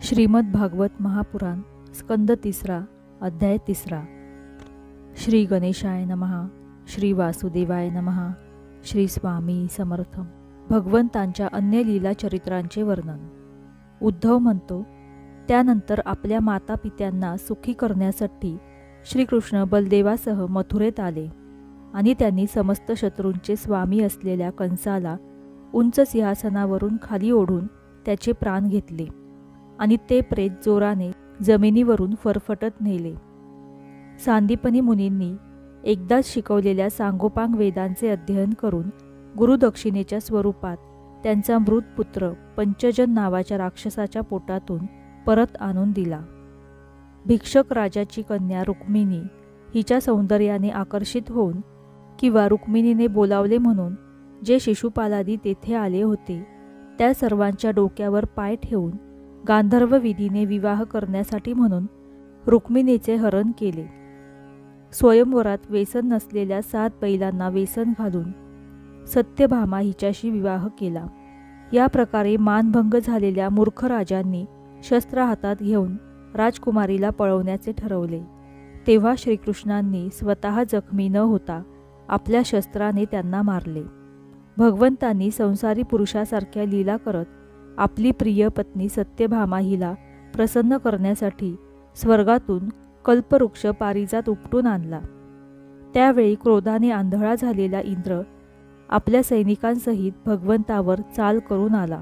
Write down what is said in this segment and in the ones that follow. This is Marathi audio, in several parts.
श्रीमद् भागवत महापुराण स्कंद 3 अध्याय 3। श्री गणेशाय नमः। श्री वासुदेवाय नमः। श्री स्वामी समर्थ। भगवंतांच्या अन्य लीला चरित्रांचे वर्णन। उद्धव म्हणतो, त्यानंतर आपल्या मातापित्यांना सुखी करण्यासाठी श्रीकृष्ण बलदेवासह मथुरेत आले आणि त्यांनी समस्त शत्रूंचे स्वामी असलेल्या कंसाला उंच सिंहासनावरून खाली ओढून त्याचे प्राण घेतले आणि ते प्रेत जोराने जमिनीवरून फरफटत नेले। सांदीपनी मुनींनी एकदाच शिकवलेल्या सांगोपांग वेदांचे अध्ययन करून गुरुदक्षिणेच्या स्वरूपात त्यांचा मृत पुत्र पंचजन नावाच्या राक्षसाच्या पोटातून परत आणून दिला। भिक्षक राजाची कन्या रुक्मिणी हिच्या सौंदर्याने आकर्षित होऊन किंवा रुक्मिणीने बोलावले म्हणून जे शिशुपालादी तेथे आले होते त्या सर्वांच्या डोक्यावर पाय ठेवून गांधर्व विधीने विवाह करण्यासाठी म्हणून रुक्मिणीचे हरण केले। स्वयंवरात व्यसन नसलेल्या 7 बैलांना व्यसन घालून सत्यभामा हिच्याशी विवाह केला। या प्रकारे मानभंग झालेल्या मूर्ख राजांनी शस्त्र हातात घेऊन राजकुमारीला पळवण्याचे ठरवले। तेव्हा श्रीकृष्णांनी स्वतः जखमी न होता आपल्या शस्त्राने त्यांना मारले। भगवंतांनी संसारी पुरुषासारख्या लीला करत आपली प्रिय पत्नी सत्यभामा हिला प्रसन्न करण्यासाठी स्वर्गातून कल्पवृक्ष पारिजात उपटून आणला। त्यावेळी क्रोधाने आंधळा झालेला इंद्र आपल्या सैनिकांसहित भगवंतावर चाल करून आला,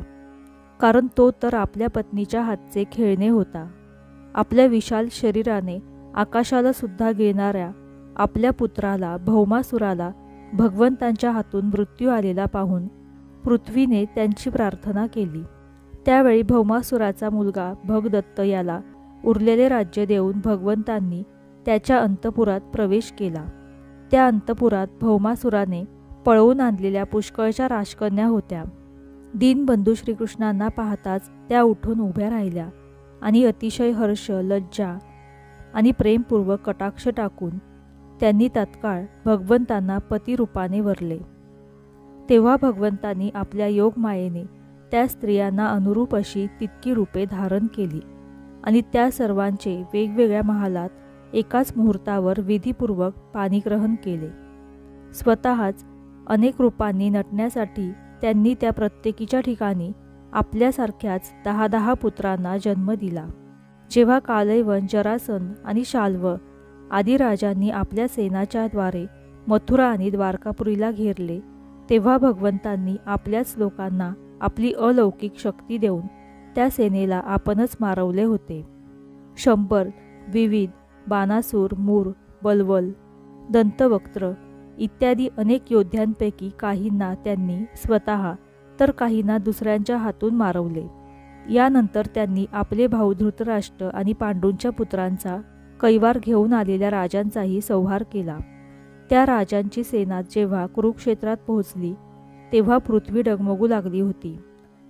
कारण तो तर आपल्या पत्नीच्या हातचे खेळणे होता। आपल्या विशाल शरीराने आकाशाला सुद्धा गिळणाऱ्या आपल्या पुत्राला भौमासुराला भगवंतांच्या हातून मृत्यू आलेला पाहून पृथ्वीने त्यांची प्रार्थना केली। त्यावेळी भौमासुराचा मुलगा भगदत्त याला उरलेले राज्य देऊन भगवंतांनी त्याच्या अंतपुरात प्रवेश केला। त्या अंतपुरात भौमासुराने पळवून आणलेल्या पुष्कळच्या राजकन्या होत्या। दीनबंधू श्रीकृष्णांना पाहताच त्या उठून उभ्या राहिल्या आणि अतिशय हर्ष, लज्जा आणि प्रेमपूर्वक कटाक्ष टाकून त्यांनी तत्काळ भगवंतांना पतिरूपाने वरले। तेव्हा भगवंतांनी आपल्या योगमायेने त्या स्त्रियांना अनुरूप अशी तितकी रूपे धारण केली आणि त्या सर्वांचे वेगवेगळ्या महालात एकाच मुहूर्तावर विधीपूर्वक पाणीग्रहण केले। स्वतःच अनेक रूपांनी नटण्यासाठी त्यांनी त्या प्रत्येकीच्या ठिकाणी आपल्यासारख्याच 10 पुत्रांना जन्म दिला। जेव्हा कालैवन, जरासन आणि शाल्व आदी राजांनी आपल्या सेनाच्या द्वारे मथुरा आणि द्वारकापुरीला घेरले, तेव्हा भगवंतांनी आपल्याच लोकांना आपली अलौकिक शक्ती देऊन त्या सेनेला आपणच मारवले होते। शंबर, विविध, बाणासूर, मूर, बलवल, दंतवक्त्र इत्यादी अनेक योद्ध्यांपैकी काहींना त्यांनी स्वतः तर काहींना दुसऱ्यांच्या हातून मारवले। यानंतर त्यांनी आपले भाऊ धृतराष्ट्र आणि पांडूंच्या पुत्रांचा कैवार घेऊन आलेल्या राजांचाही संहार केला। त्या राजांची सेना जेव्हा कुरुक्षेत्रात पोहोचली तेव्हा पृथ्वी डगमगू लागली होती।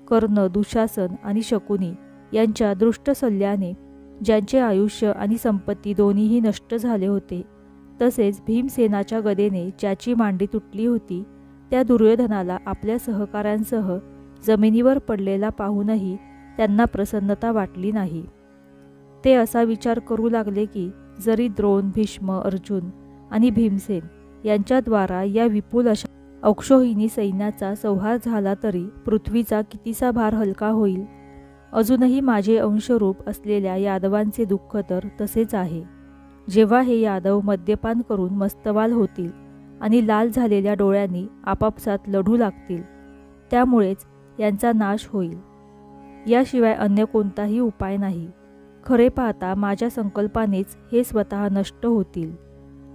कर्ण, दुःशासन आणि शकुनी यांच्या दृष्ट सल्ल्याने ज्यांचे आयुष्य आणि संपत्ती दोन्हीही नष्ट झाले होते, तसेच भीमसेनाच्या गदेने ज्याची मांडी तुटली होती, त्या दुर्योधनाला आपल्या सहकाऱ्यांसह जमिनीवर पडलेला पाहूनही त्यांना प्रसन्नता वाटली नाही। ते असा विचार करू लागले की जरी द्रोण, भीष्म, अर्जुन आणि भीमसेन यांच्याद्वारा या विपुल अशा अक्षौहिणी सैन्याचा संहार झाला तरी पृथ्वीचा कितीसा भार हलका होईल। अजूनही माझे अंशरूप असलेल्या यादवांचे दुःख तर तसेच आहे। जेव्हा हे यादव मद्यपान करून मस्तवाल होतील आणि लाल झालेल्या डोळ्यांनी आपापसात लढू लागतील, त्यामुळेच यांचा नाश होईल। याशिवाय अन्य कोणताही उपाय नाही। खरे पाहता माझ्या संकल्पानेच हे स्वतः नष्ट होतील।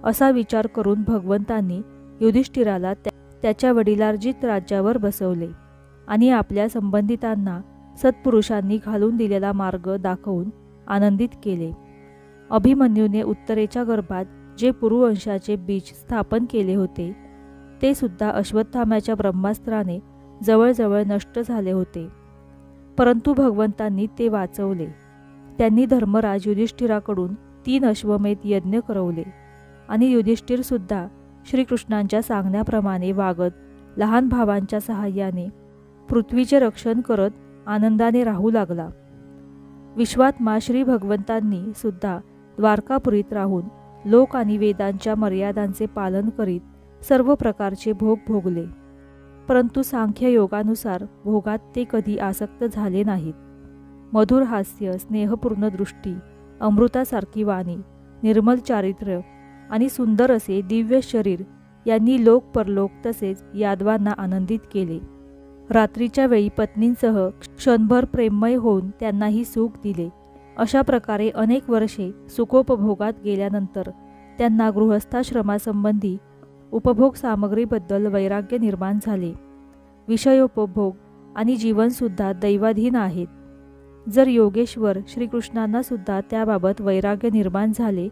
असा विचार करून भगवंतांनी युधिष्ठिराला त्याच्या वडिलार्जित राज्यावर बसवले आणि आपल्या संबंधितांना सत्पुरुषांनी घालून दिलेला मार्ग दाखवून आनंदित केले। अभिमन्यूने उत्तरेच्या गर्भात जे पुरुवंशाचे बीज स्थापन केले होते ते सुद्धा अश्वत्थाम्याच्या ब्रह्मास्त्राने जवळजवळ नष्ट झाले होते, परंतु भगवंतांनी ते वाचवले। त्यांनी धर्मराज युधिष्ठिराकडून 3 अश्वमेध यज्ञ करवले आणि युधिष्ठिर सुद्धा श्रीकृष्णांच्या सांगण्याप्रमाणे वागत लहान भावांच्या सहाय्याने पृथ्वीचे रक्षण करत आनंदाने राहू लागला। विश्वात्मा श्री भगवंतांनी सुद्धा द्वारकापुरीत राहून लोक आणि वेदांच्या मर्यादांचे पालन करीत सर्व प्रकारचे भोग भोगले, परंतु सांख्य योगानुसार भोगात ते कधी आसक्त झाले नाहीत. मधुर हास्य, स्नेहपूर्ण दृष्टी, अमृतासारखी वाणी, निर्मल चारित्र्य आणि सुंदर असे दिव्य शरीर यांनी लोक परलोक तसेच यादवांना आनंदित केले. रात्रीच्या वेळी पत्नींसह क्षणभर प्रेममय होऊन त्यांनाही सुख दिले. अशा प्रकारे अनेक वर्षे सुखोपभोगात गेल्यानंतर त्यांना गृहस्थाश्रमासंबंधी उपभोग सामग्रीबद्दल वैराग्य निर्माण झाले. विषयोपभोग आणि जीवनसुद्धा दैवाधीन आहेत. जर योगेश्वर श्रीकृष्णांना सुद्धा त्याबाबत वैराग्य निर्माण झाले,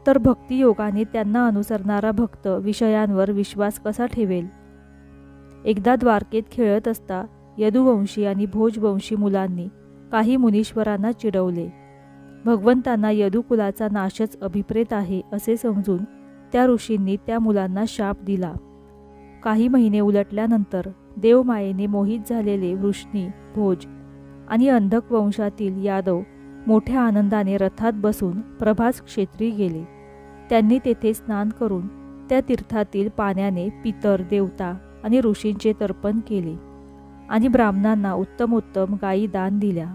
तर भक्तियोगाने त्यांना अनुसरणारा भक्त विषयांवर विश्वास कसा ठेवेल. एकदा द्वारकेत खेळत असता यदुवंशी आणि भोजवंशी मुलांनी काही मुनीश्वरांना चिडवले. भगवंतांना यदुकुलाचा नाशच अभिप्रेत आहे असे समजून त्या ऋषींनी त्या मुलांना शाप दिला. काही महिने उलटल्यानंतर देवमायेने मोहित झालेले वृष्णी, भोज आणि अंधक वंशातील यादव मोठ्या आनंदाने रथात बसून प्रभास क्षेत्री गेले. त्यांनी तेथे स्नान करून त्या तीर्थातील पाण्याने पितर, देवता आणि ऋषींचे तर्पण केले आणि ब्राह्मणांना उत्तमोत्तम गायी दान दिल्या.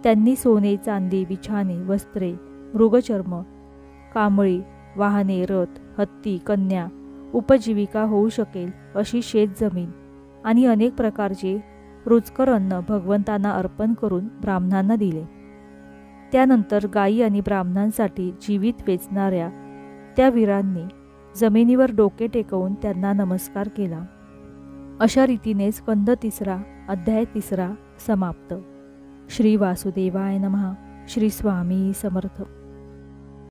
त्यांनी सोने, चांदी, बिछाने, वस्त्रे, मृगचर्म, कांबळी, वाहने, रथ, हत्ती, कन्या, उपजीविका होऊ शकेल अशी शेतजमीन आणि अनेक प्रकारचे रुचकर अन्न भगवंतांना अर्पण करून ब्राह्मणांना दिले. त्यानंतर गायी आणि ब्राह्मणांसाठी जीवित वेचणाऱ्या त्या वीरांनी जमिनीवर डोके टेकवून त्यांना नमस्कार केला. अशा रीतीने स्कंद 3 अध्याय 3 समाप्त. श्री वासुदेवाय नमः. श्री स्वामी समर्थ.